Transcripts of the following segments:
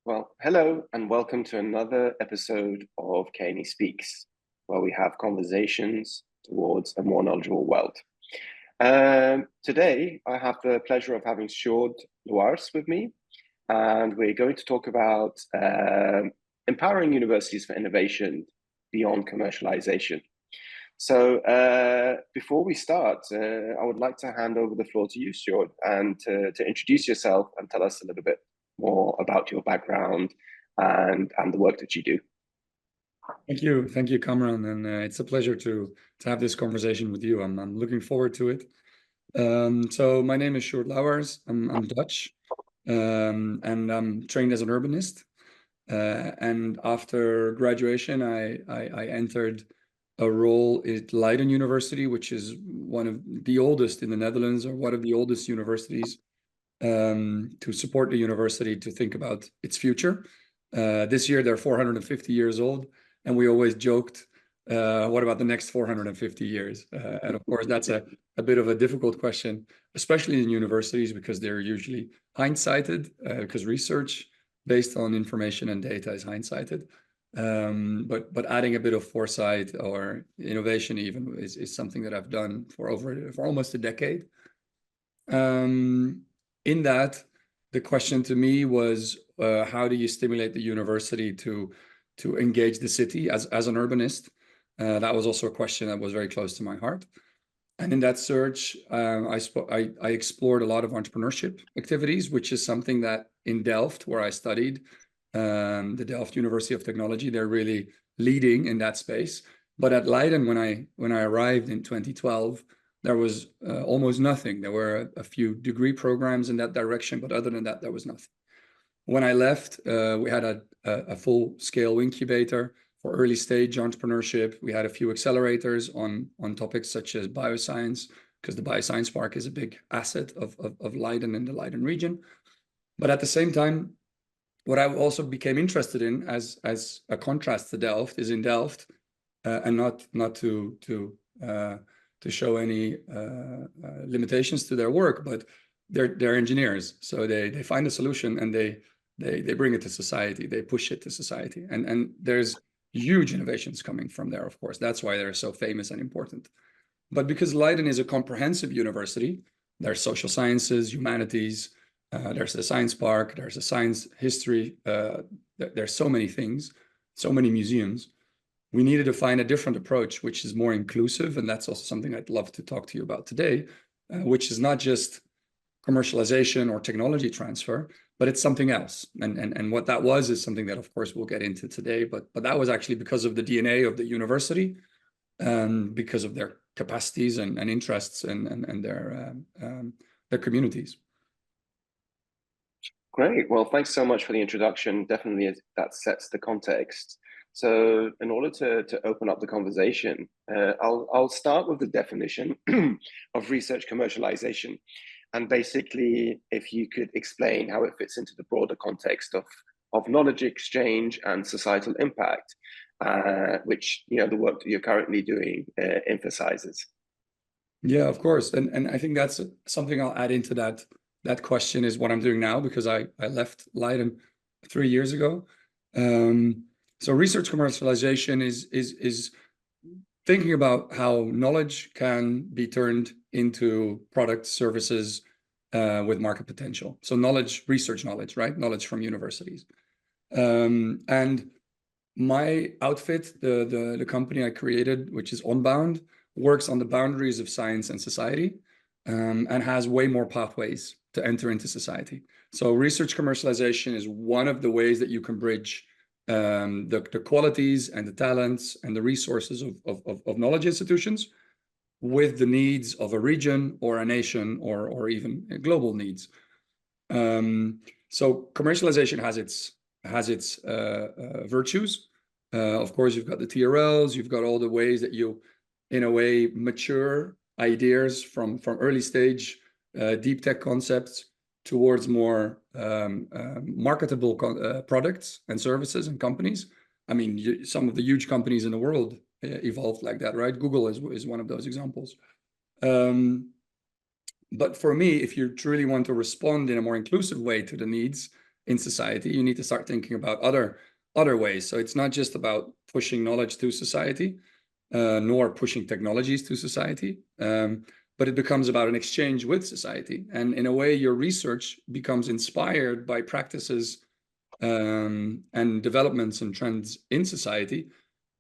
Well, hello and welcome to another episode of KnE Speaks, where we have conversations towards a more knowledgeable world. Today, I have the pleasure of having Sjoerd Louwaars with me, and we're going to talk about empowering universities for innovation beyond commercialization. So before we start, I would like to hand over the floor to you, Sjoerd, and to introduce yourself and tell us a little bit more about your background and the work that you do. Thank you, Kamran, and it's a pleasure to have this conversation with you. I'm looking forward to it. So my name is Sjoerd Louwaars. I'm Dutch, and I'm trained as an urbanist. And after graduation, I entered a role at Leiden University, which is one of the oldest in the Netherlands, or one of the oldest universities, to support the university to think about its future. This year, they're 450 years old, and we always joked, what about the next 450 years? And of course, that's a bit of a difficult question, especially in universities, because they're usually hindsighted, because research based on information and data is hindsighted. But adding a bit of foresight or innovation even is something that I've done for almost a decade. In that, the question to me was, how do you stimulate the university to engage the city as an urbanist? That was also a question that was very close to my heart. And in that search, I explored a lot of entrepreneurship activities, which is something that in Delft, where I studied, the Delft University of Technology, they're really leading in that space. But at Leiden, when I arrived in 2012, there was almost nothing. There were a few degree programs in that direction, but other than that, there was nothing. When I left, we had a full-scale incubator for early stage entrepreneurship. We had a few accelerators on topics such as bioscience, because the Bioscience Park is a big asset of Leiden and the Leiden region. But at the same time, what I also became interested in, as a contrast to Delft, is in Delft, and not to show any limitations to their work, but they're engineers, so they find a solution and they bring it to society, they push it to society, and there's huge innovations coming from there. Of course, that's why they're so famous and important. But because Leiden is a comprehensive university, there's social sciences, humanities. There's a science park, there's a science history, there's so many things, so many museums. We needed to find a different approach, which is more inclusive, and that's also something I'd love to talk to you about today, which is not just commercialization or technology transfer, but it's something else. And what that was is something that, of course, we'll get into today, but that was actually because of the DNA of the university, because of their capacities and interests and their communities. Great. Well, thanks so much for the introduction. Definitely that sets the context. So in order to open up the conversation, I'll start with the definition of research commercialization. And basically, if you could explain how it fits into the broader context of knowledge exchange and societal impact, which the work that you're currently doing emphasizes. Yeah, of course. And I think that's something I'll add into that question is what I'm doing now, because I left Leiden 3 years ago. So research commercialization is thinking about how knowledge can be turned into products, services with market potential. So research knowledge, right? Knowledge from universities. And my outfit, the company I created, which is Onbound, works on the boundaries of science and society, and has way more pathways to enter into society. So research commercialization is one of the ways that you can bridge the qualities and the talents and the resources of knowledge institutions with the needs of a region or a nation or even global needs. So commercialization has its virtues. Of course, you've got the TRLs, you've got all the ways that you, in a way, mature ideas from early stage deep tech concepts towards more marketable products and services and companies. I mean, some of the huge companies in the world evolved like that, right? Google is one of those examples. But for me, if you truly want to respond in a more inclusive way to the needs in society, you need to start thinking about other ways. So it's not just about pushing knowledge to society, nor pushing technologies to society, but it becomes about an exchange with society. And in a way, your research becomes inspired by practices and developments and trends in society,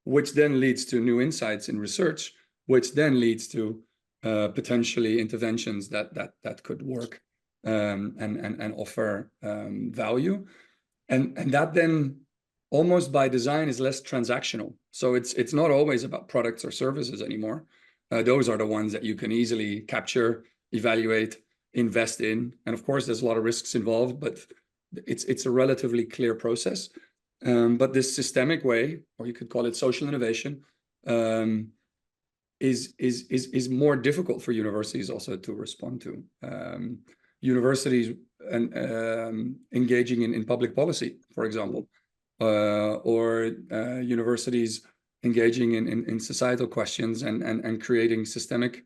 which then leads to new insights in research, which then leads to potentially interventions that could work and offer value. And that then almost by design is less transactional. So it's not always about products or services anymore. Those are the ones that you can easily capture, evaluate, invest in. And of course, there's a lot of risks involved, but it's a relatively clear process. But this systemic way, or you could call it social innovation, is more difficult for universities also to respond to. Universities engaging in public policy, for example, or universities engaging in societal questions and creating systemic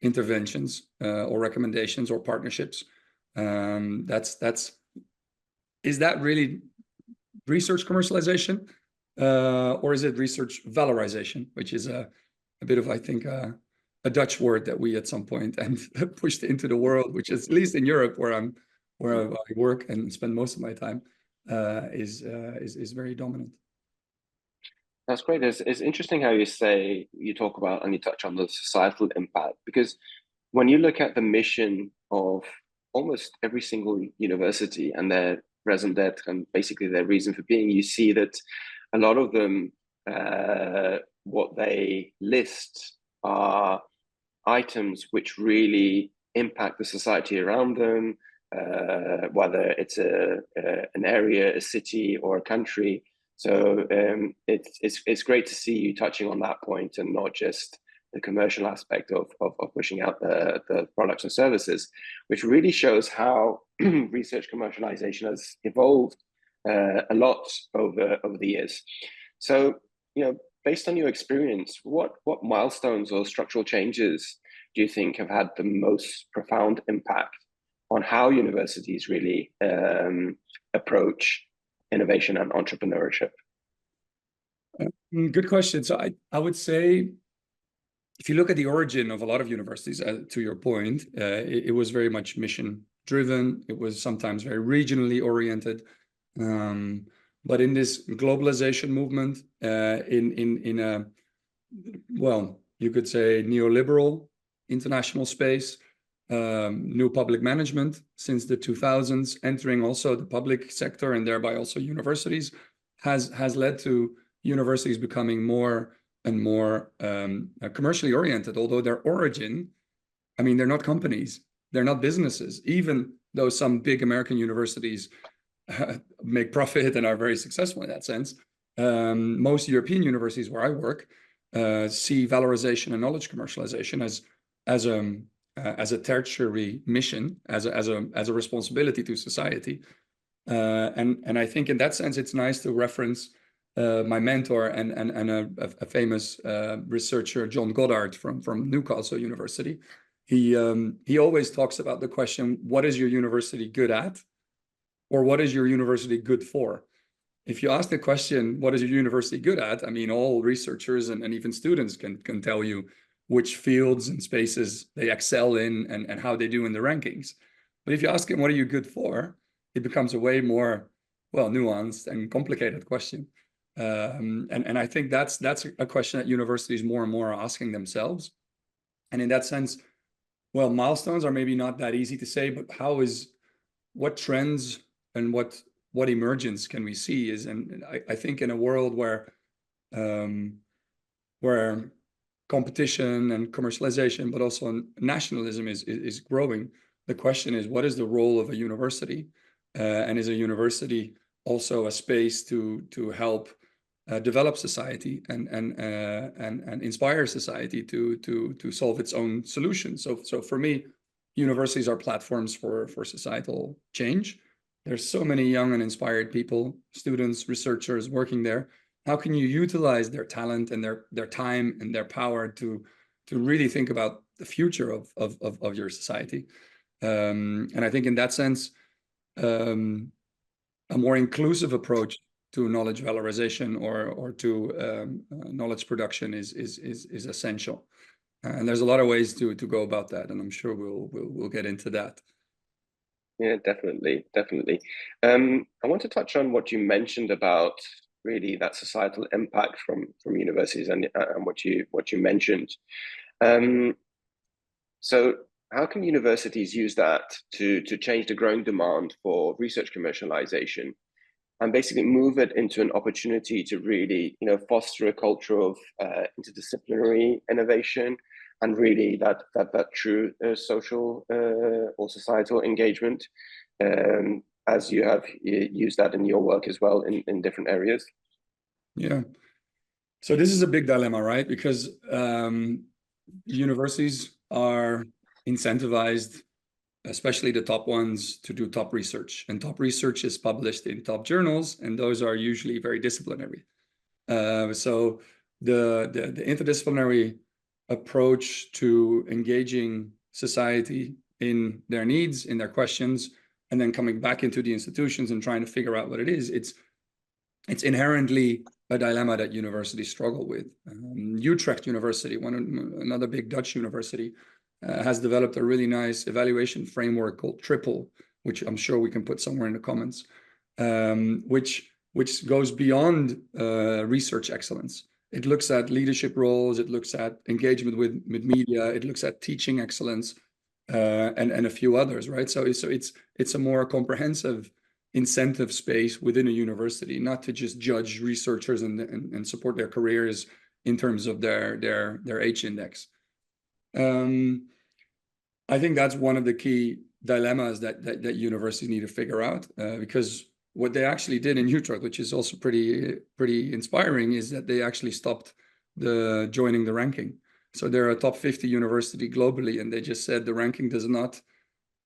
interventions or recommendations or partnerships. Is that really research commercialization, or is it research valorization, which is a bit of, I think, a Dutch word that we at some point and pushed into the world, which is, at least in Europe, where I work and spend most of my time, is very dominant. That's great. It's interesting how you talk about and you touch on the societal impact, because when you look at the mission of almost every single university and their raison d'être and basically their reason for being, you see that a lot of them, what they list are items which really impact the society around them, whether it's an area, a city, or a country. So it's great to see you touching on that point and not just the commercial aspect of pushing out the products and services, which really shows how research commercialization has evolved a lot over the years. So, based on your experience, what milestones or structural changes do you think have had the most profound impact on how universities really approach innovation and entrepreneurship? Good question. So I would say, if you look at the origin of a lot of universities, to your point, it was very much mission driven. It was sometimes very regionally oriented. But in this globalization movement, in a, well, you could say neoliberal international space, new public management since the 2000s, entering also the public sector and thereby also universities, has led to universities becoming more and more commercially oriented, although their origin, I mean, they're not companies, they're not businesses, even though some big American universities make profit and are very successful in that sense. Most European universities where I work see valorization and knowledge commercialization as a tertiary mission, as a responsibility to society. And I think in that sense, it's nice to reference my mentor and a famous researcher, John Goddard from Newcastle University. He always talks about the question, what is your university good at? Or what is your university good for? If you ask the question, what is your university good at? I mean, all researchers and even students can tell you which fields and spaces they excel in and how they do in the rankings. But if you ask them, what are you good for? It becomes a way more, well, nuanced and complicated question. And I think that's a question that universities more and more are asking themselves. And in that sense, well, milestones are maybe not that easy to say, but what trends and what emergence can we see is, and I think in a world where competition and commercialization, but also nationalism is growing, the question is, what is the role of a university? And is a university also a space to help develop society and inspire society to solve its own solutions? So for me, universities are platforms for societal change. There's so many young and inspired people, students, researchers working there. How can you utilize their talent and their time and their power to really think about the future of your society? And I think in that sense, a more inclusive approach to knowledge valorization or to knowledge production is essential. And there's a lot of ways to go about that, and I'm sure we'll get into that. Yeah, definitely. I want to touch on what you mentioned about really that societal impact from universities and what you mentioned. So how can universities use that to change the growing demand for research commercialization and basically move it into an opportunity to really, foster a culture of interdisciplinary innovation and really that true social or societal engagement, as you have used that in your work as well in different areas? Yeah. So this is a big dilemma, right? Because universities are incentivized, especially the top ones, to do top research. And top research is published in top journals, and those are usually very disciplinary. So the interdisciplinary approach to engaging society in their needs, in their questions, and then coming back into the institutions and trying to figure out what it is, it's inherently a dilemma that universities struggle with. Utrecht University, another big Dutch university, has developed a really nice evaluation framework called Triple, which I'm sure we can put somewhere in the comments, which goes beyond research excellence. It looks at leadership roles, it looks at engagement with media, it looks at teaching excellence, and a few others, right? So it's a more comprehensive incentive space within a university, not to just judge researchers and support their careers in terms of their H index. I think that's one of the key dilemmas that universities need to figure out, because what they actually did in Utrecht, which is also pretty inspiring, is that they actually stopped joining the ranking. So they're a top 50 university globally, and they just said the ranking does not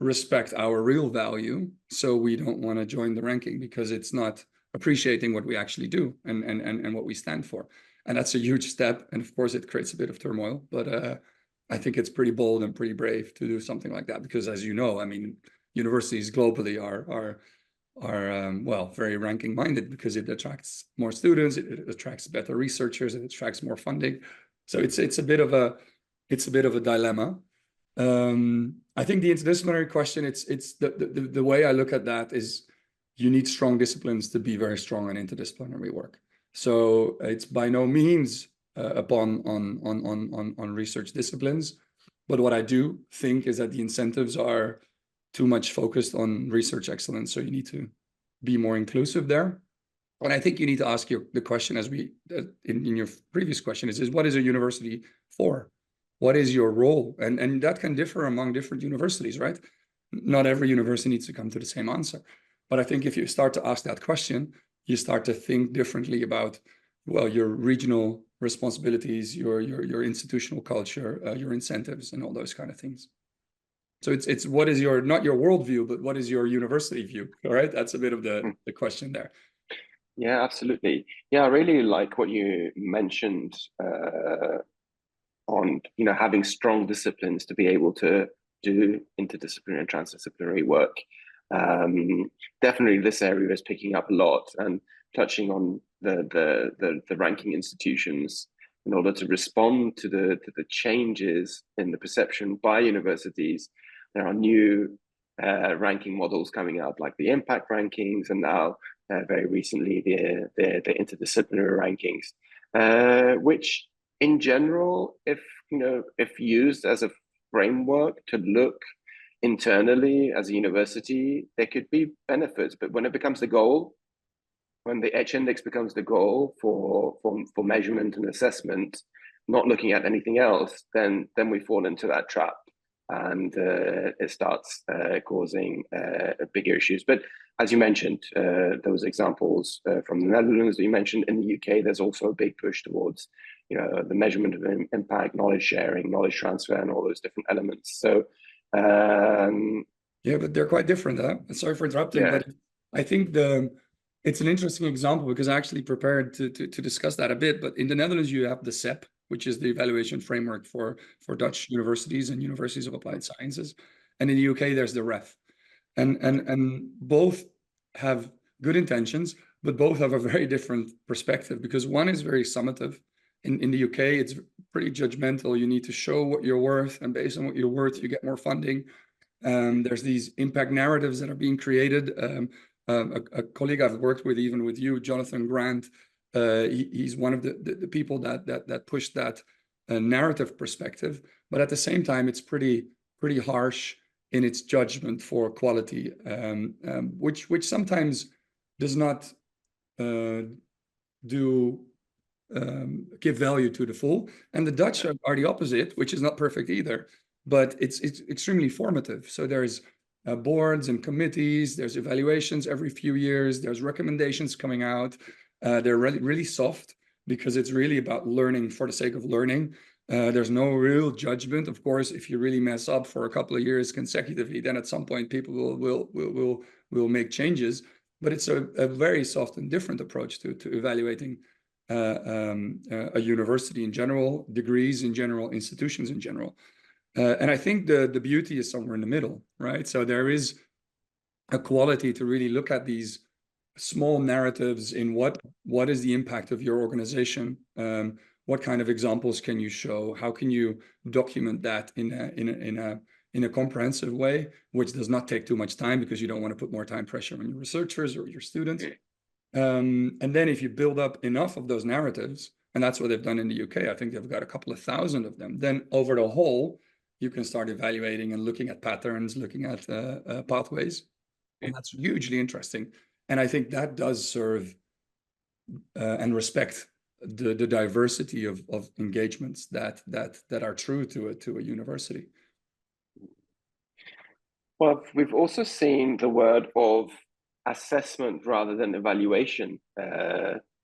respect our real value, so we don't want to join the ranking because it's not appreciating what we actually do and what we stand for. And that's a huge step, and of course it creates a bit of turmoil, but I think it's pretty bold and pretty brave to do something like that, because as you know, I mean, universities globally are well, very ranking minded, because it attracts more students, it attracts better researchers, it attracts more funding. So it's a bit of a dilemma. I think the interdisciplinary question, it's the way I look at that is you need strong disciplines to be very strong in interdisciplinary work. So it's by no means upon research disciplines, but what I do think is that the incentives are too much focused on research excellence. So you need to be more inclusive there. And I think you need to ask the question, as in your previous question, is what is a university for? What is your role? And that can differ among different universities, right? Not every university needs to come to the same answer. But I think if you start to ask that question, you start to think differently about, well, your regional responsibilities, your institutional culture, your incentives, and all those kind of things. So it's what is not your worldview, but what is your university view? All right, that's a bit of the question there. Yeah, absolutely. Yeah, I really like what you mentioned on having strong disciplines to be able to do interdisciplinary and transdisciplinary work. Definitely, this area is picking up a lot, and touching on the ranking institutions in order to respond to the changes in the perception by universities. There are new ranking models coming out, like the impact rankings, and now very recently the interdisciplinary rankings, which in general, if used as a framework to look internally as a university, there could be benefits. But when it becomes the goal, when the H index becomes the goal for measurement and assessment, not looking at anything else, then we fall into that trap, and it starts causing bigger issues. But as you mentioned, those examples from the Netherlands that you mentioned, in the UK, there's also a big push towards the measurement of impact, knowledge sharing, knowledge transfer, and all those different elements. So yeah, but they're quite different. Sorry for interrupting, but I think it's an interesting example, because I actually prepared to discuss that a bit. But in the Netherlands, you have the CEP, which is the evaluation framework for Dutch universities and universities of applied sciences, and in the UK there's the REF, and both have good intentions, but both have a very different perspective, because one is very summative. In the UK, it's pretty judgmental. You need to show what you're worth, and based on what you're worth, you get more funding. There's these impact narratives that are being created. A colleague I've worked with, even with you, Jonathan Grant, he's one of the people that pushed that narrative perspective. But at the same time, it's pretty harsh in its judgment for quality, which sometimes does not give value to the full. And the Dutch are the opposite, which is not perfect either, but it's extremely formative. So there's boards and committees, there's evaluations every few years, there's recommendations coming out. They're really soft, because it's really about learning for the sake of learning. There's no real judgment. Of course, if you really mess up for a couple of years consecutively, then at some point people will make changes. But it's a very soft and different approach to evaluating a university in general, degrees in general, institutions in general. And I think the beauty is somewhere in the middle, right? So there is a quality to really look at these small narratives in what is the impact of your organization. What kind of examples can you show? How can you document that in a comprehensive way, which does not take too much time, because you don't want to put more time pressure on your researchers or your students. And then if you build up enough of those narratives, and that's what they've done in the UK, I think they've got a couple of thousand of them, then over the whole, you can start evaluating and looking at patterns, looking at pathways. And that's hugely interesting. And I think that does serve and respect the diversity of engagements that are true to a university. Well, we've also seen the word of assessment rather than evaluation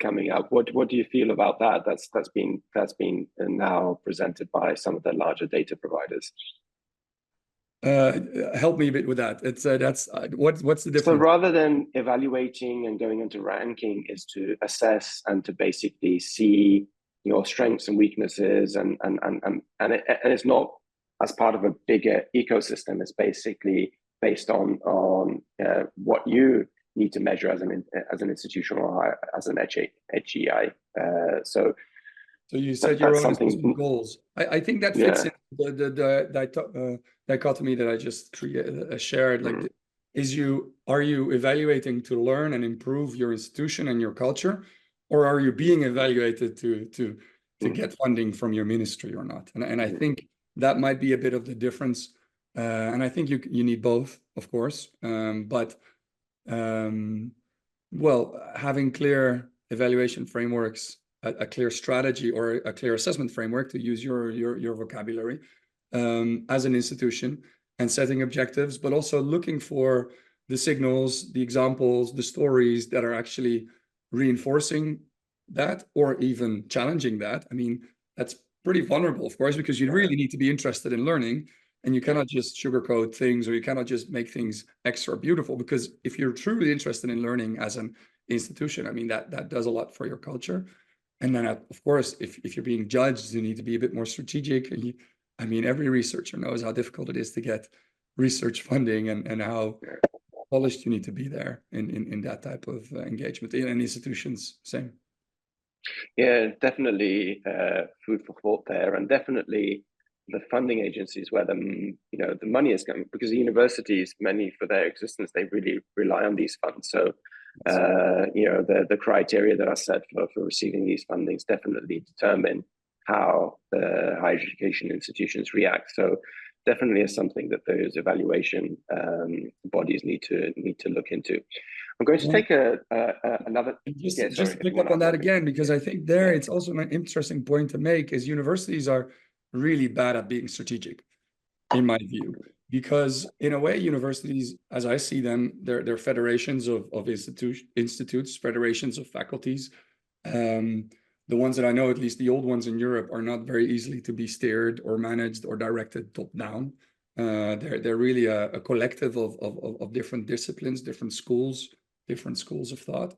coming up. What do you feel about that? That's been now presented by some of the larger data providers. Help me a bit with that. It's what's the difference? So rather than evaluating and going into ranking, is to assess and to basically see your strengths and weaknesses, and it's not as part of a bigger ecosystem. It's basically based on what you need to measure as an institution or as an HEI. So you set your own assessment goals. I think that fits in the dichotomy that I just shared. Like, are you evaluating to learn and improve your institution and your culture, or are you being evaluated to get funding from your ministry or not? And I think that might be a bit of the difference. And I think you need both, of course. Well, having clear evaluation frameworks, a clear strategy, or a clear assessment framework, to use your vocabulary, as an institution, and setting objectives, but also looking for the signals, the examples, the stories that are actually reinforcing that, or even challenging that. I mean, that's pretty vulnerable, of course, because you really need to be interested in learning, and you cannot just sugarcoat things, or you cannot just make things extra beautiful, because if you're truly interested in learning as an institution, I mean, that does a lot for your culture. And then, of course, if you're being judged, you need to be a bit more strategic. I mean, every researcher knows how difficult it is to get research funding, and how polished you need to be there in that type of engagement. And institutions, same. Yeah, definitely food for thought there, and definitely the funding agencies where the money is coming, because the universities, many for their existence, they really rely on these funds. So the criteria that are set for receiving these fundings definitely determine how the higher education institutions react. So definitely is something that those evaluation bodies need to look into. I'm going to take another. Just pick up on that again, because I think it's also an interesting point to make, is universities are really bad at being strategic, in my view, because in a way, universities, as I see them, they're federations of institutes, federations of faculties. The ones that I know, at least the old ones in Europe, are not very easily to be steered or managed or directed top down. They're really a collective of different disciplines, different schools of thought.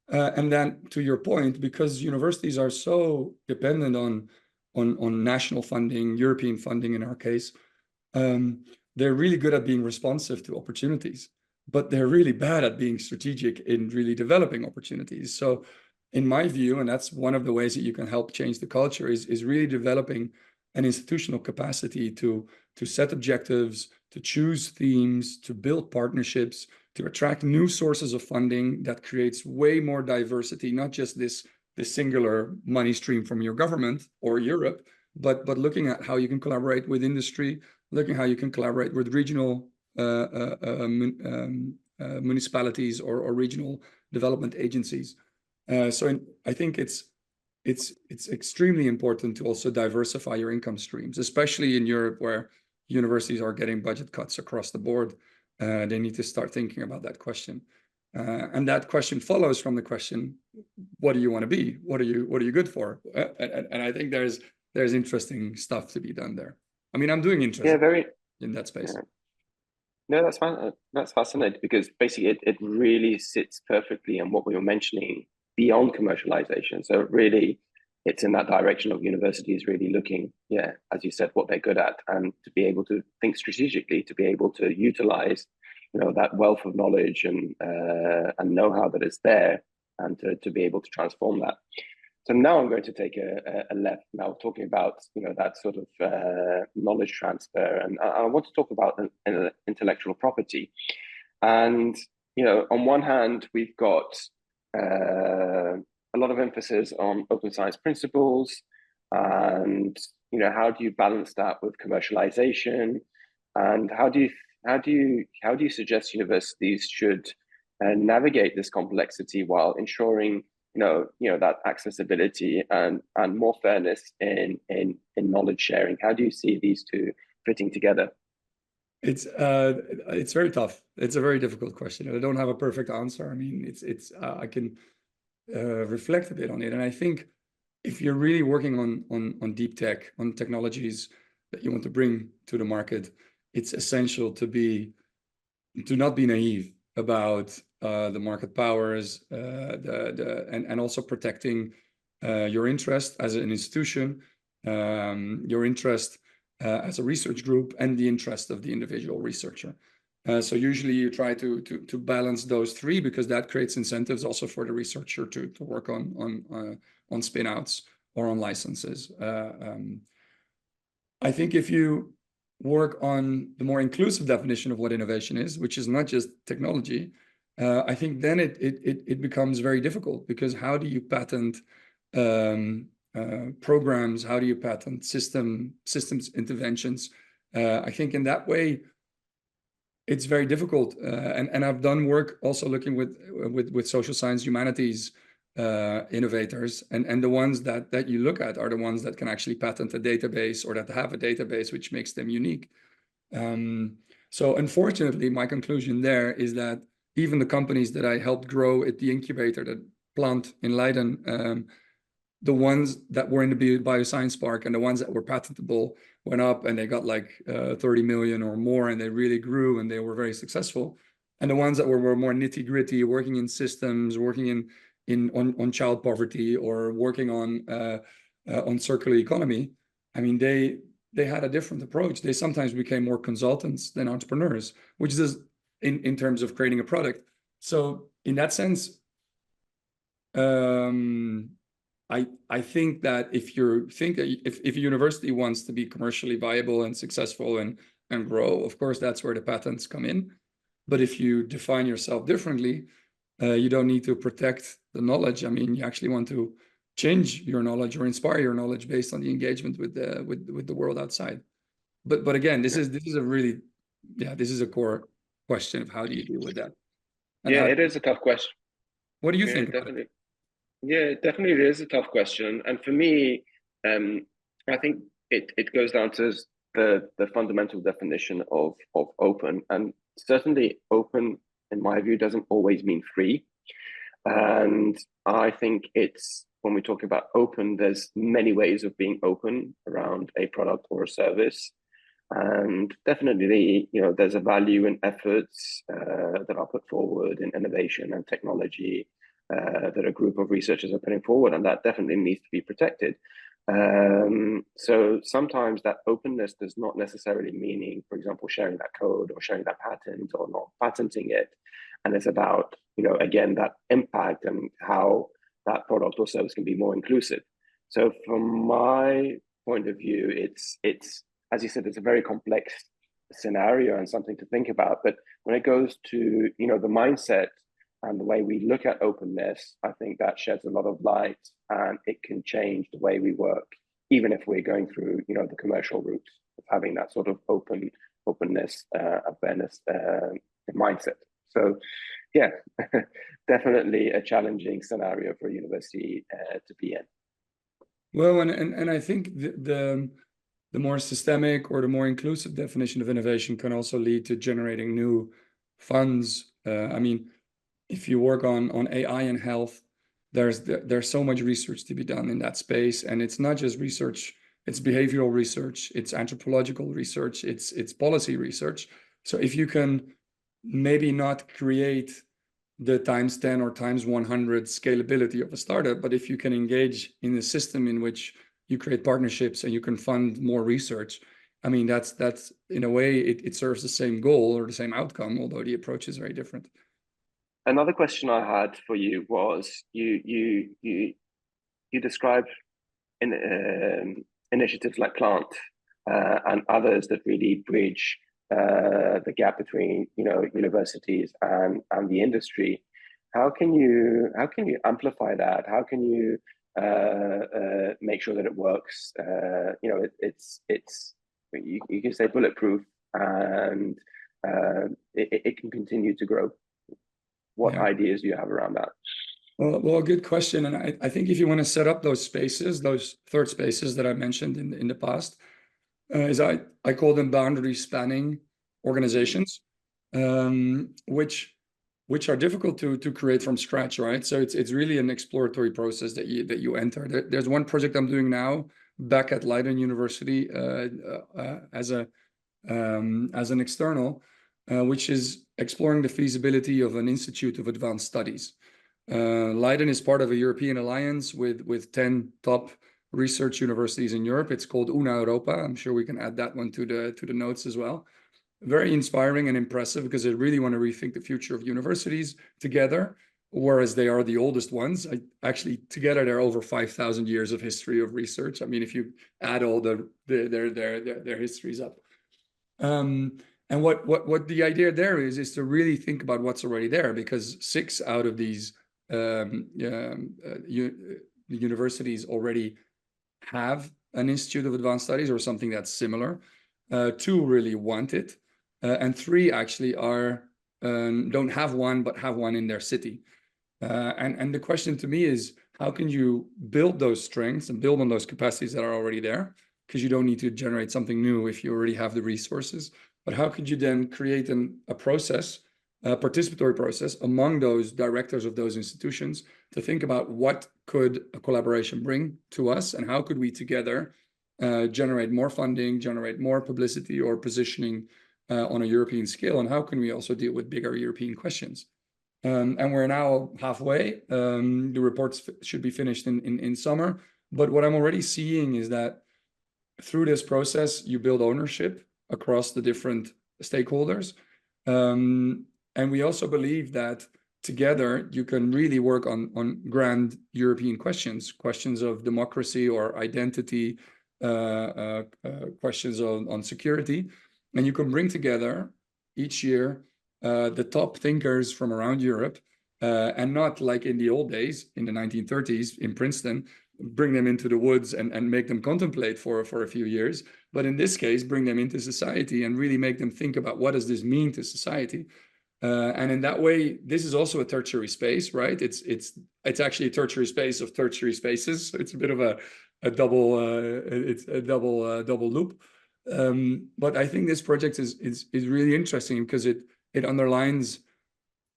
And then, to your point, because universities are so dependent on national funding, European funding in our case, they're really good at being responsive to opportunities. but they're really bad at being strategic in really developing opportunities. So in my view, and that's one of the ways that you can help change the culture, is really developing an institutional capacity to set objectives, to choose themes, to build partnerships, to attract new sources of funding that creates way more diversity, not just this singular money stream from your government or Europe, but looking at how you can collaborate with industry, looking how you can collaborate with regional municipalities or regional development agencies. So I think it's extremely important to also diversify your income streams, especially in Europe, where universities are getting budget cuts across the board. They need to start thinking about that question. And that question follows from the question, what do you want to be? What are you good for? And I think there's interesting stuff to be done there. I mean, I'm doing interesting in that space. Yeah. No, that's fascinating, because basically it really sits perfectly on what we were mentioning beyond commercialization. So really, it's in that direction of universities really looking, as you said, what they're good at, and to be able to think strategically, to be able to utilize, that wealth of knowledge and know-how that is there, and to be able to transform that. So now I'm going to take a left now, talking about that sort of knowledge transfer, and I want to talk about intellectual property. And on one hand, we've got a lot of emphasis on open science principles, and how do you balance that with commercialization, and how do you suggest universities should navigate this complexity while ensuring that accessibility and more fairness in knowledge sharing? How do you see these two fitting together? It's very tough. It's a very difficult question. I don't have a perfect answer. I mean, I can reflect a bit on it, and I think if you're really working on deep tech, on technologies that you want to bring to the market, it's essential to not be naive about the market powers, and also protecting your interest as an institution, your interest as a research group, and the interest of the individual researcher. So usually you try to balance those three, because that creates incentives also for the researcher to work on spin-outs or on licenses. I think if you work on the more inclusive definition of what innovation is, which is not just technology, I think then it becomes very difficult, because how do you patent programs? How do you patent systems interventions? I think in that way, it's very difficult. And I've done work also looking with social science, humanities innovators, and the ones that you look at are the ones that can actually patent a database, or that have a database which makes them unique. So unfortunately, my conclusion there is that even the companies that I helped grow at the incubator, that plant in Leiden, the ones that were in the bioscience park and the ones that were patentable went up, and they got like 30 million or more, and they really grew and they were very successful. And the ones that were more nitty gritty, working in systems, working on child poverty, or working on circular economy, I mean, they had a different approach. They sometimes became more consultants than entrepreneurs, which is in terms of creating a product. So in that sense, I think that if a university wants to be commercially viable and successful and grow, of course, that's where the patents come in. But if you define yourself differently, you don't need to protect the knowledge. I mean, you actually want to change your knowledge or inspire your knowledge based on the engagement with the world outside. But again, this is a really, this is a core question of how do you deal with that? And it is a tough question. What do you think? Definitely. Yeah, definitely it is a tough question. And for me, I think it goes down to the fundamental definition of open. And certainly open, in my view, doesn't always mean free. And I think when we talk about open, there's many ways of being open around a product or a service. And definitely, there's a value in efforts that are put forward in innovation and technology that a group of researchers are putting forward, and that definitely needs to be protected. So sometimes that openness does not necessarily meaning, for example, sharing that code or sharing that patent or not patenting it. And it's about, again, that impact and how that product or service can be more inclusive. So from my point of view, it's as you said, it's a very complex scenario and something to think about. But when it goes to, the mindset and the way we look at openness, I think that sheds a lot of light and it can change the way we work, even if we're going through, the commercial route of having that sort of openness, awareness, mindset. So, yeah, definitely a challenging scenario for a university to be in. Well, and I think the more systemic or the more inclusive definition of innovation can also lead to generating new funds. I mean, if you work on AI and health, there's so much research to be done in that space, and it's not just research, it's behavioral research, it's anthropological research, it's policy research. So if you can maybe not create the times 10 or times 100 scalability of a startup, but if you can engage in a system in which you create partnerships and you can fund more research, I mean, that's in a way it serves the same goal or the same outcome, although the approach is very different. Another question I had for you was you described initiatives like Plant and others that really bridge the gap between universities and the industry. How can you amplify that? How can you make sure that it works? It's you can say bulletproof and it can continue to grow. What ideas do you have around that? Well, good question. And I think if you want to set up those spaces, those third spaces that I mentioned in the past, is I call them boundary spanning organizations, which are difficult to create from scratch, right? So it's really an exploratory process that you enter. There's one project I'm doing now back at Leiden University as an external, which is exploring the feasibility of an Institute of Advanced Studies. Leiden is part of a European alliance with 10 top research universities in Europe. It's called Una Europa. I'm sure we can add that one to the notes as well. Very inspiring and impressive because they really want to rethink the future of universities together, whereas they are the oldest ones. Actually, together they're over 5,000 years of history of research. I mean, if you add all their histories up. And what the idea there is to really think about what's already there, because 6 out of these universities already have an Institute of Advanced Studies or something that's similar. 2 really want it, and 3 actually don't have one, but have one in their city. And the question to me is, how can you build those strengths and build on those capacities that are already there? Because you don't need to generate something new if you already have the resources. But how could you then create a process, a participatory process among those directors of those institutions to think about what could a collaboration bring to us, and how could we together generate more funding, generate more publicity or positioning on a European scale, and how can we also deal with bigger European questions? And we're now halfway. The reports should be finished in summer. But what I'm already seeing is that through this process, you build ownership across the different stakeholders. And we also believe that together you can really work on grand European questions of democracy or identity, questions on security. And you can bring together each year the top thinkers from around Europe, and not like in the old days, in the 1930s in Princeton, bring them into the woods and make them contemplate for a few years. But in this case, bring them into society and really make them think about what does this mean to society. And in that way, this is also a tertiary space, right? It's actually a tertiary space of tertiary spaces. So it's a bit of a double loop. But I think this project is really interesting because it underlines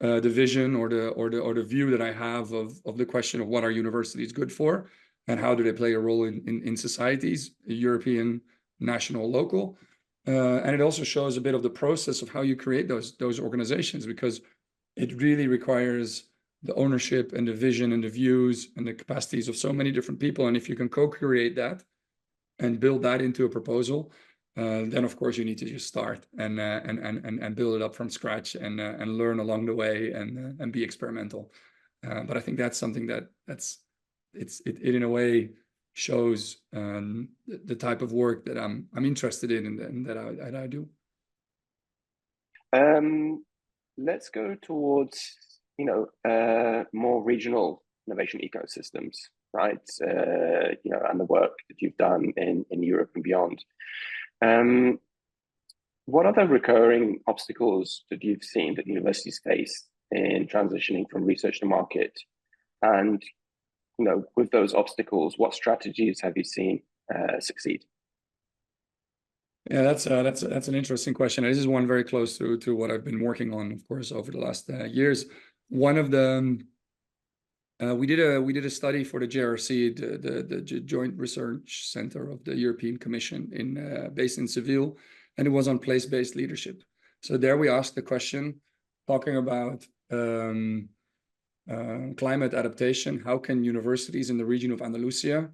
the vision or the view that I have of the question of what are universities good for and how do they play a role in societies, European, national, local. And it also shows a bit of the process of how you create those organizations, because it really requires the ownership and the vision and the views and the capacities of so many different people. And if you can co-create that and build that into a proposal, then of course you need to just start and build it up from scratch and learn along the way and be experimental. But I think that's something it in a way shows the type of work that I'm interested in and that I do. Let's go towards more regional innovation ecosystems, right? And the work that you've done in Europe and beyond. What other recurring obstacles that you've seen that universities face in transitioning from research to market? And with those obstacles, what strategies have you seen succeed? Yeah, that's an interesting question. This is one very close to what I've been working on, of course, over the last years. One of the we did a study for the JRC, the Joint Research Center of the European Commission, based in Seville, and it was on place-based leadership. So there we asked the question, talking about climate adaptation. How can universities in the region of Andalusia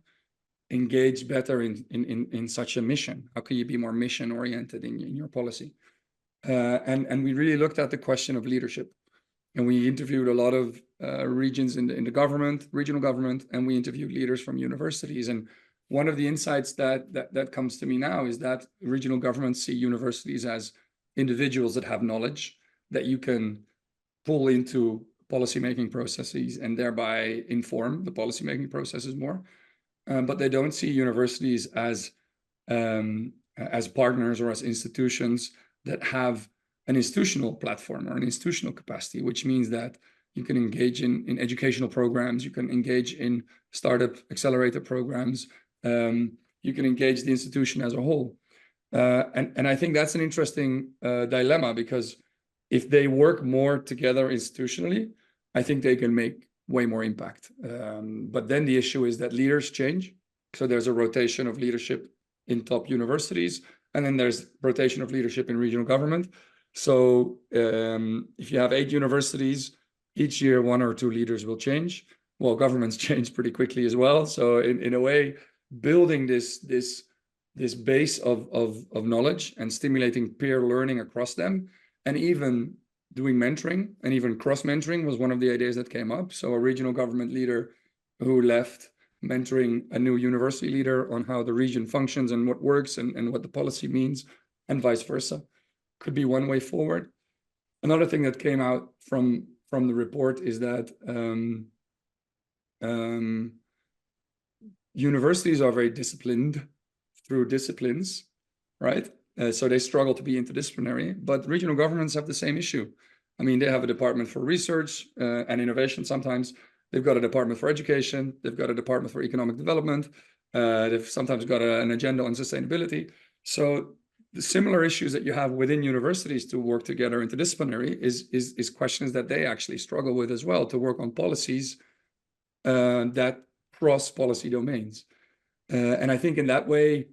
engage better in such a mission? How can you be more mission oriented in your policy? And we really looked at the question of leadership, and we interviewed a lot of regions in the government, regional government, and we interviewed leaders from universities. And one of the insights that comes to me now is that regional governments see universities as individuals that have knowledge that you can pull into policymaking processes and thereby inform the policymaking processes more. But they don't see universities as partners or as institutions that have an institutional platform or an institutional capacity, which means that you can engage in educational programs, you can engage in startup accelerator programs, you can engage the institution as a whole. And I think that's an interesting dilemma, because if they work more together institutionally, I think they can make way more impact. But then the issue is that leaders change. So there's a rotation of leadership in top universities, and then there's rotation of leadership in regional government. So if you have 8 universities, each year 1 or 2 leaders will change. Well, governments change pretty quickly as well. So in a way, building this base of knowledge and stimulating peer learning across them, and even doing mentoring and even cross-mentoring was one of the ideas that came up. So a regional government leader who left mentoring a new university leader on how the region functions and what works and what the policy means, and vice versa, could be one way forward. Another thing that came out from the report is that universities are very disciplined through disciplines, right? So they struggle to be interdisciplinary, but regional governments have the same issue. I mean, they have a department for research and innovation sometimes. They've got a department for education. They've got a department for economic development. They've sometimes got an agenda on sustainability. So the similar issues that you have within universities to work together interdisciplinary is questions that they actually struggle with as well, to work on policies that cross policy domains. And I think in that way,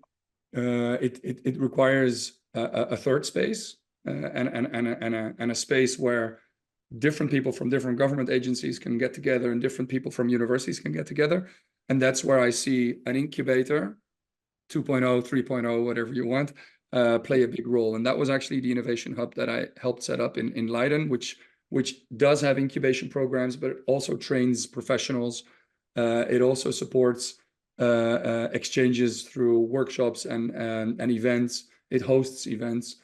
it requires a third space and a space where different people from different government agencies can get together and different people from universities can get together. And that's where I see an incubator, 2.0, 3.0, whatever you want, play a big role. And that was actually the innovation hub that I helped set up in Leiden, which does have incubation programs, but it also trains professionals. It also supports exchanges through workshops and events. It hosts events.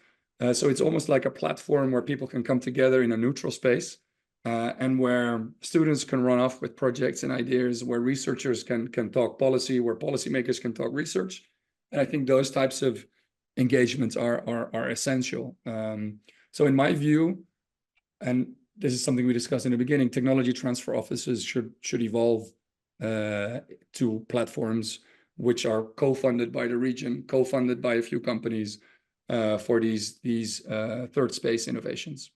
So it's almost like a platform where people can come together in a neutral space, and where students can run off with projects and ideas, where researchers can talk policy, where policymakers can talk research. And I think those types of engagements are essential. So in my view, and this is something we discussed in the beginning, technology transfer offices should evolve to platforms which are co-funded by the region, co-funded by a few companies, for these third space innovations.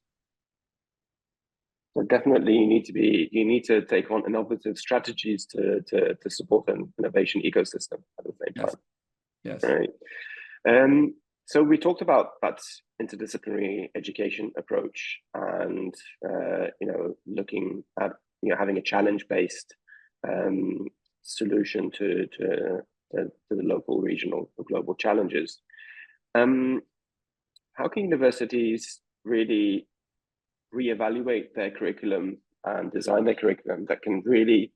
So definitely you need to take on innovative strategies to support an innovation ecosystem at the same time. Yes. Right. So we talked about that interdisciplinary education approach, and looking at having a challenge-based solution to the local, regional, or global challenges. How can universities really reevaluate their curriculum and design their curriculum that can really,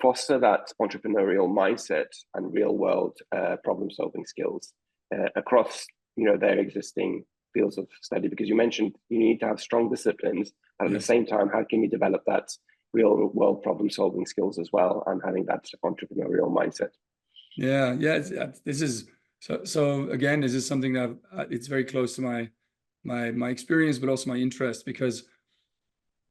foster that entrepreneurial mindset and real-world problem-solving skills across, their existing fields of study? Because you mentioned you need to have strong disciplines, and at the same time, how can you develop that real-world problem-solving skills as well, and having that entrepreneurial mindset? Yeah, this is so again, this is something that it's very close to my experience, but also my interest, because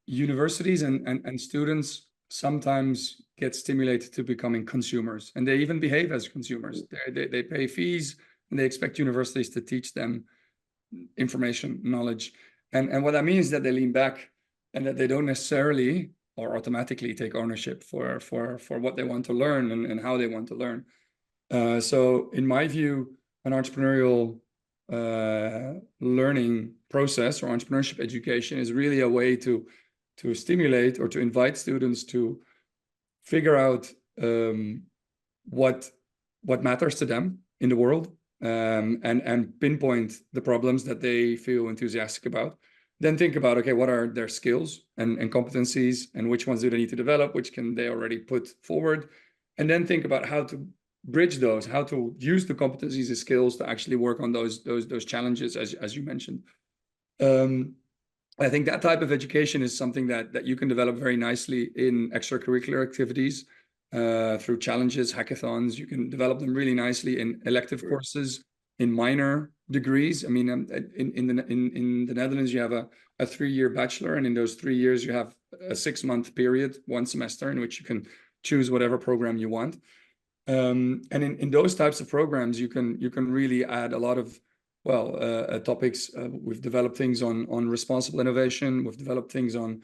universities and students sometimes get stimulated to becoming consumers, and they even behave as consumers. They pay fees, and they expect universities to teach them information, knowledge, and what that means is that they lean back, and that they don't necessarily or automatically take ownership for what they want to learn and how they want to learn. So in my view, an entrepreneurial learning process or entrepreneurship education is really a way to stimulate or to invite students to figure out what matters to them in the world, and pinpoint the problems that they feel enthusiastic about. Then think about, okay, what are their skills and competencies, and which ones do they need to develop, which can they already put forward, and then think about how to bridge those, how to use the competencies and skills to actually work on those challenges, as you mentioned. I think that type of education is something that you can develop very nicely in extracurricular activities, through challenges, hackathons. You can develop them really nicely in elective courses, in minor degrees. I mean, in the Netherlands, you have a 3-year bachelor, and in those 3 years, you have a 6-month period, 1 semester, in which you can choose whatever program you want. And in those types of programs, you can really add a lot of topics. We've developed things on responsible innovation. We've developed things on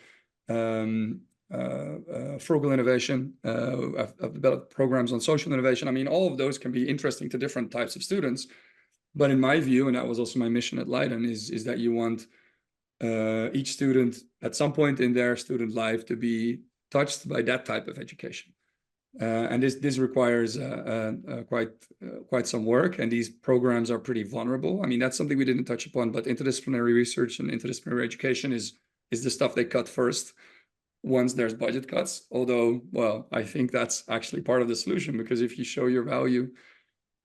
frugal innovation. I've developed programs on social innovation. I mean, all of those can be interesting to different types of students. But in my view, and that was also my mission at Leiden, is that you want each student at some point in their student life to be touched by that type of education. And this requires quite some work, and these programs are pretty vulnerable. I mean, that's something we didn't touch upon, but interdisciplinary research and interdisciplinary education is the stuff they cut first once there's budget cuts. Although, well, I think that's actually part of the solution, because if you show your value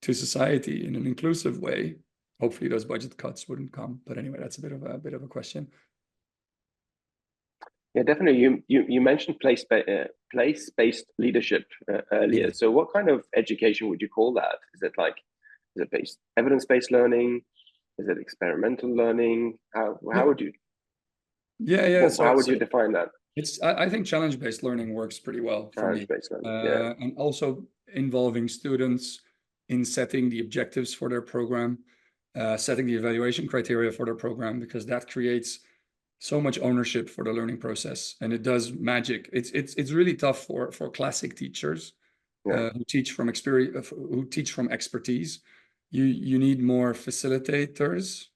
to society in an inclusive way, hopefully those budget cuts wouldn't come. But anyway, that's a bit of a question. Yeah, definitely. You mentioned place-based leadership earlier. So what kind of education would you call that? Is it based evidence-based learning? Is it experimental learning? How would you? How would you define that? I think challenge-based learning works pretty well for me. Challenge-based learning, and also involving students in setting the objectives for their program, setting the evaluation criteria for their program, because that creates so much ownership for the learning process, and it does magic. It's really tough for classic teachers who teach from experience, who teach from expertise. You need more facilitators,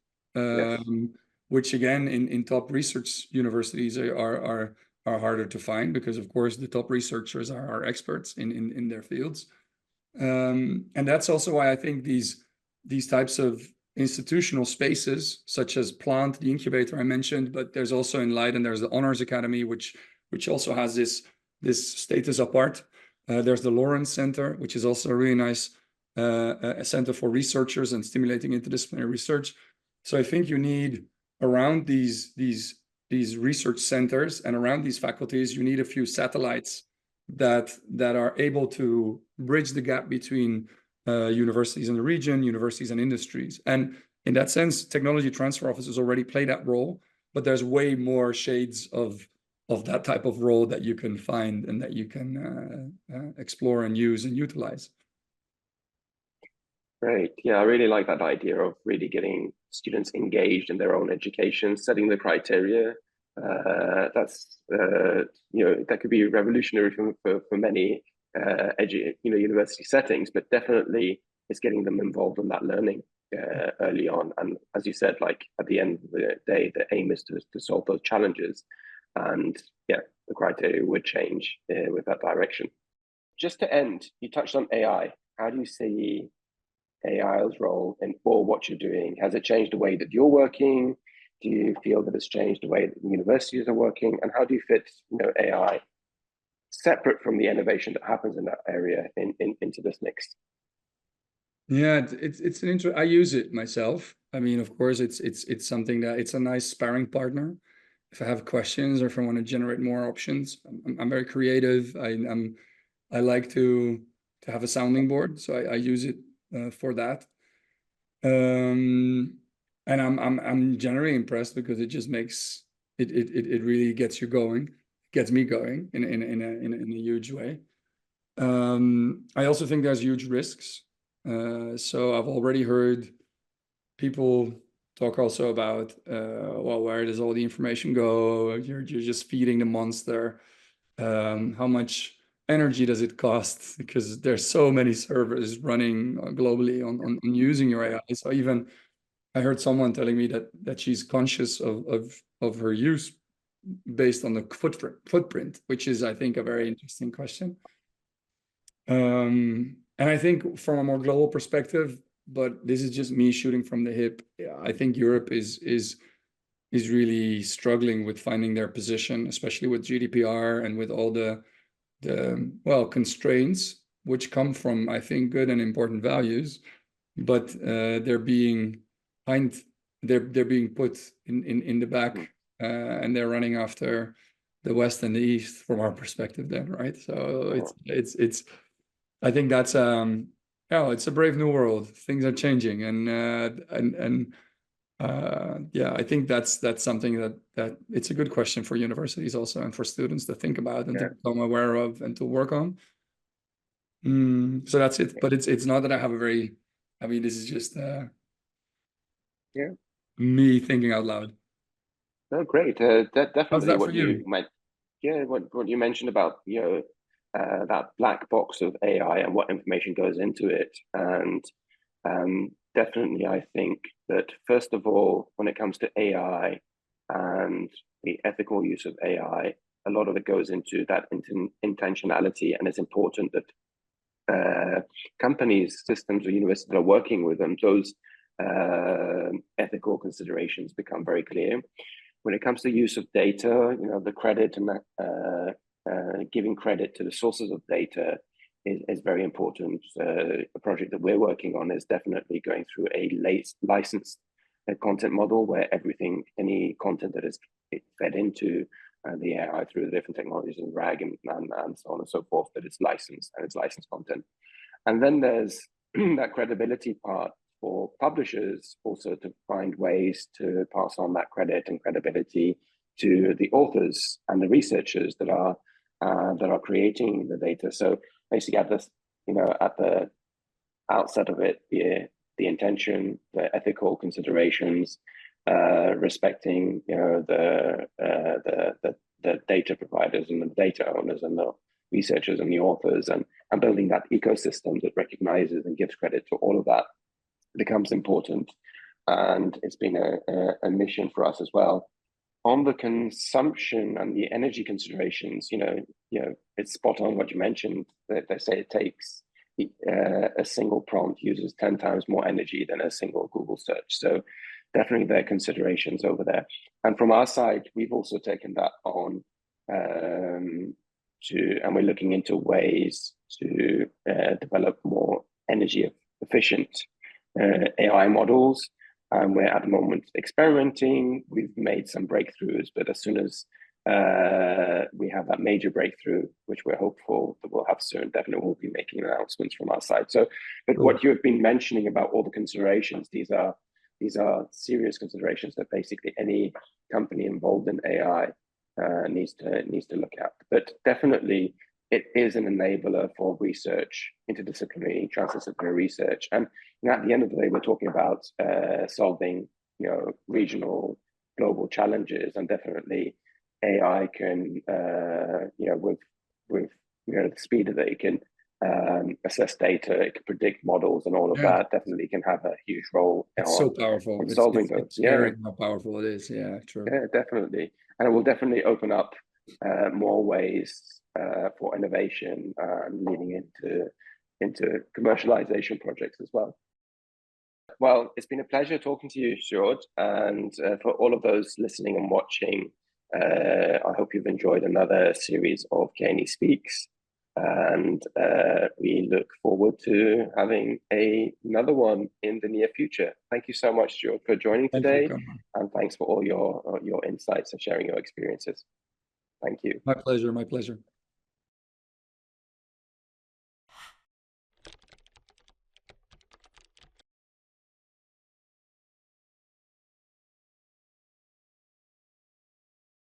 which again in top research universities are harder to find, because of course the top researchers are experts in their fields, and that's also why I think these types of institutional spaces, such as Plant, the incubator I mentioned, but there's also in Leiden, there's the Honors Academy, which also has this status apart. There's the Lawrence Center, which is also a really nice a center for researchers and stimulating interdisciplinary research. So I think you need, around these research centers and around these faculties, you need a few satellites that are able to bridge the gap between universities in the region, universities and industries. And in that sense, technology transfer offices already play that role, but there's way more shades of that type of role that you can find and that you can explore and use and utilize. Great. Yeah, I really like that idea of really getting students engaged in their own education, setting the criteria. That could be revolutionary for many university settings, but definitely it's getting them involved in that learning early on. And as you said, like at the end of the day, the aim is to solve those challenges. And yeah, the criteria would change with that direction. Just to end, you touched on AI. How do you see AI's role in or what you're doing? Has it changed the way that you're working? Do you feel that it's changed the way that universities are working? And how do you fit, AI separate from the innovation that happens in that area into this mix? Yeah, it's an I use it myself. I mean, of course, it's something that it's a nice sparring partner. If I have questions or if I want to generate more options, I'm very creative. I like to have a sounding board, so I use it for that. And I'm generally impressed because it just makes it really gets you going, gets me going in a huge way. I also think there's huge risks. So I've already heard people talk also about, well, where does all the information go? You're just feeding the monster. How much energy does it cost? Because there's so many servers running globally on using your AI. So even I heard someone telling me that she's conscious of her use based on the footprint, which is, I think, a very interesting question. And I think from a more global perspective, but this is just me shooting from the hip, I think Europe is really struggling with finding their position, especially with GDPR and with all the constraints which come from, I think, good and important values, but they're being put in the back, and they're running after the West and the East from our perspective then, right? So it's I think that's it's a brave new world. Things are changing, and I think that's something that it's a good question for universities also and for students to think about and to become aware of and to work on. So that's it. But it's not that I have this is just me thinking out loud. Oh, great. Definitely. How's that for you? What you mentioned about that black box of AI and what information goes into it, and definitely I think that first of all, when it comes to AI and the ethical use of AI, a lot of it goes into that intentionality, and it's important that companies, systems, or universities that are working with them, those ethical considerations become very clear. When it comes to use of data, the credit and giving credit to the sources of data is very important. A project that we're working on is definitely going through a licensed content model where any content that is fed into the AI through the different technologies and RAG and so on and so forth, that it's licensed and it's licensed content. And then there's that credibility part for publishers also to find ways to pass on that credit and credibility to the authors and the researchers that are creating the data. So basically, at the outset of it, the intention, the ethical considerations, respecting the data providers and the data owners and the researchers and the authors, and building that ecosystem that recognizes and gives credit to all of that becomes important. And it's been a mission for us as well. On the consumption and the energy considerations, it's spot on what you mentioned. That they say it takes a single prompt uses 10 times more energy than a single Google search. So definitely there are considerations over there. And from our side, we've also taken that on and we're looking into ways to develop more energy efficient AI models. We're at the moment experimenting. We've made some breakthroughs, but as soon as we have that major breakthrough, which we're hopeful that we'll have soon, definitely we'll be making announcements from our side. So, but what you have been mentioning about all the considerations, these are serious considerations that basically any company involved in AI needs to look at. But definitely, it is an enabler for research, interdisciplinary, transdisciplinary research. And at the end of the day, we're talking about solving, regional, global challenges. And definitely AI can, with the speed that it can assess data, it can predict models and all of that, definitely can have a huge role. It's so powerful. In solving those. It's scary how powerful it is. Yeah, true. Yeah, definitely. And it will definitely open up more ways for innovation and leading into commercialization projects as well. Well, it's been a pleasure talking to you, Sjoerd, and for all of those listening and watching, I hope you've enjoyed another series of KnE Speaks, and we look forward to having another one in the near future. Thank you so much, Sjoerd, for joining today, and thanks for all your insights and sharing your experiences. Thank you. My pleasure. My pleasure.